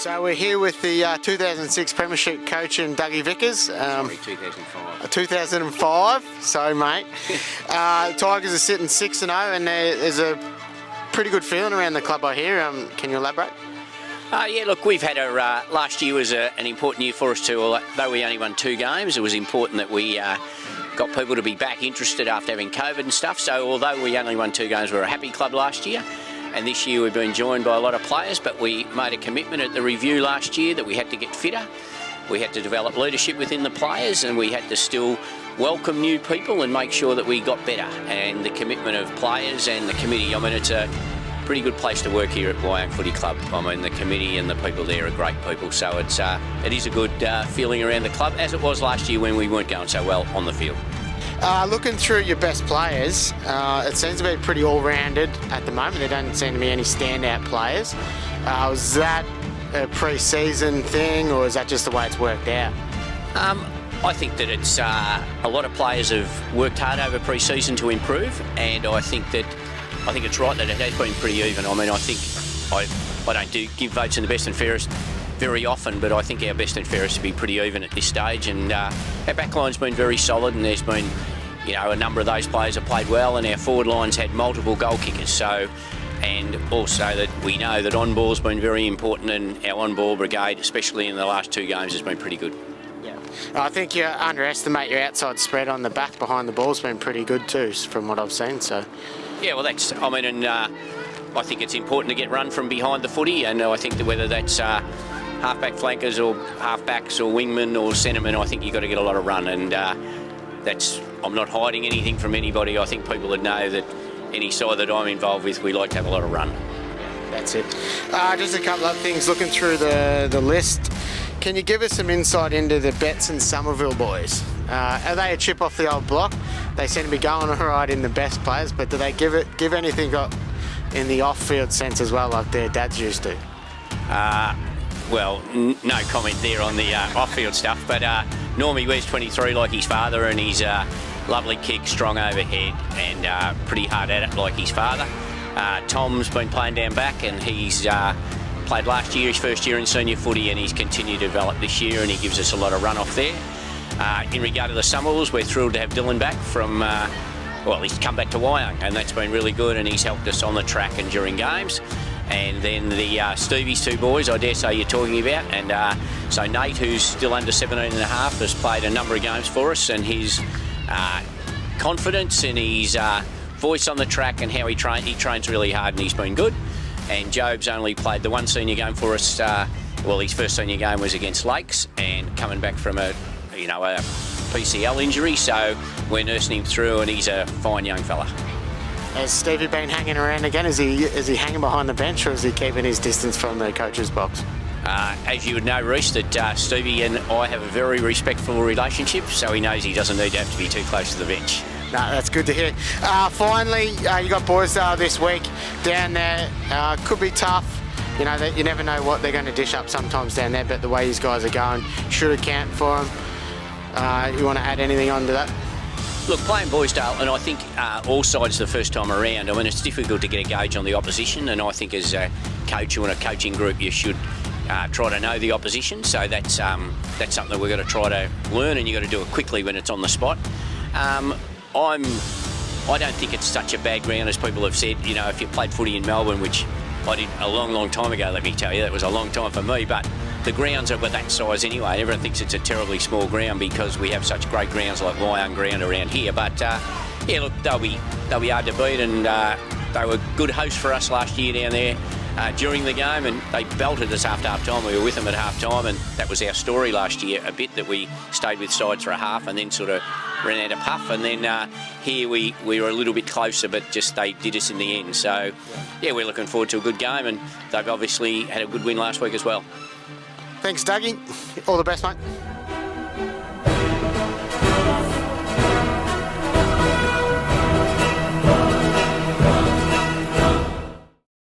So we're here with the 2006 Premiership coach and Dougie Vickers. Sorry, 2005. 2005, sorry mate. Tigers are sitting 6-0 and there's a pretty good feeling around the club, I hear. Can you elaborate? Yeah, look, we've had last year was an important year for us too. Although we only won 2 games, it was important that we got people to be back interested after having COVID and stuff. So although we only won 2 games, we were a happy club last year. And this year we've been joined by a lot of players, but we made a commitment at the review last year that we had to get fitter. We had to develop leadership within the players, and we had to still welcome new people and make sure that we got better. And the commitment of players and the committee, I mean, it's a pretty good place to work here at Wyong Footy Club. I mean, the committee and the people there are great people, so it is a good feeling around the club, as it was last year when we weren't going so well on the field. Looking through your best players, it seems to be pretty all-rounded at the moment. There don't seem to be any standout players. Was that a pre-season thing, or is that just the way it's worked out? I think that it's a lot of players have worked hard over pre-season to improve, and I think it's right that it has been pretty even. I mean, I think I don't give votes in the best and fairest very often, but I think our best and fairest to be pretty even at this stage, and our backline's been very solid, and there's been, you know, a number of those players have played well, and our forward line's had multiple goal kickers. So, and also that we know that on-ball's been very important, and our on-ball brigade, especially in the last 2 games, has been pretty good. Yeah, I think you underestimate your outside spread on the back behind the ball's been pretty good too, from what I've seen. So, yeah, well, that's, I mean, and I think it's important to get run from behind the footy, and I think that whether that's half-back flankers or half-backs or wingmen or centremen, I think you've got to get a lot of run, and I'm not hiding anything from anybody. I think people would know that any side that I'm involved with, we like to have a lot of run. Yeah, that's it. Just a couple of things, looking through the list. Can you give us some insight into the Betts and Somerville boys? Are they a chip off the old block? They seem to be going all right in the best players, but do they give anything in the off-field sense as well, like their dads used to? Well, no comment there on the off-field stuff, but Normie wears 23 like his father, and he's a lovely kick, strong overhead, and pretty hard at it like his father. Tom's been playing down back, and he's played last year, his first year in senior footy, and he's continued to develop this year, and he gives us a lot of run off there. In regard to the Somervilles, we're thrilled to have Dylan back from, well, he's come back to Wyong, and that's been really good, and he's helped us on the track and during games. And then the Stevie's 2 boys, I dare say you're talking about, and so Nate, who's still under 17 and a half, has played a number of games for us, and his confidence and his voice on the track and how he trains really hard, and he's been good. And Job's only played the 1 senior game for us. Well, his first senior game was against Lakes, and coming back from a PCL injury, so we're nursing him through, and he's a fine young fella. Has Stevie been hanging around again? Is he hanging behind the bench, or is he keeping his distance from the coach's box? As you would know, Reece, that Stevie and I have a very respectful relationship, so he knows he doesn't need to have to be too close to the bench. No, that's good to hear. Finally, you got Boysdale this week down there. Could be tough. You know, you never know what they're going to dish up sometimes down there, but the way these guys are going should account for them. You want to add anything on to that? Look, playing Boysdale, and I think all sides the first time around, I mean, it's difficult to get a gauge on the opposition, and I think as a coach or in a coaching group, you should try to know the opposition. So that's something that we've got to try to learn, and you've got to do it quickly when it's on the spot. I don't think it's such a bad ground as people have said. You know, if you played footy in Melbourne, which I did a long, long time ago, let me tell you, that was a long time for me, but the grounds are that size anyway. Everyone thinks it's a terribly small ground because we have such great grounds like Wyong ground around here. But yeah, look, they'll be hard to beat, and they were good hosts for us last year down there during the game, and they belted us after half time. We were with them at half time, and that was our story last year a bit, that we stayed with sides for a half and then sort of ran out of puff, and then here we were a little bit closer, but just they did us in the end. So yeah, we're looking forward to a good game, and they've obviously had a good win last week as well. Thanks, Dougie. All the best, mate.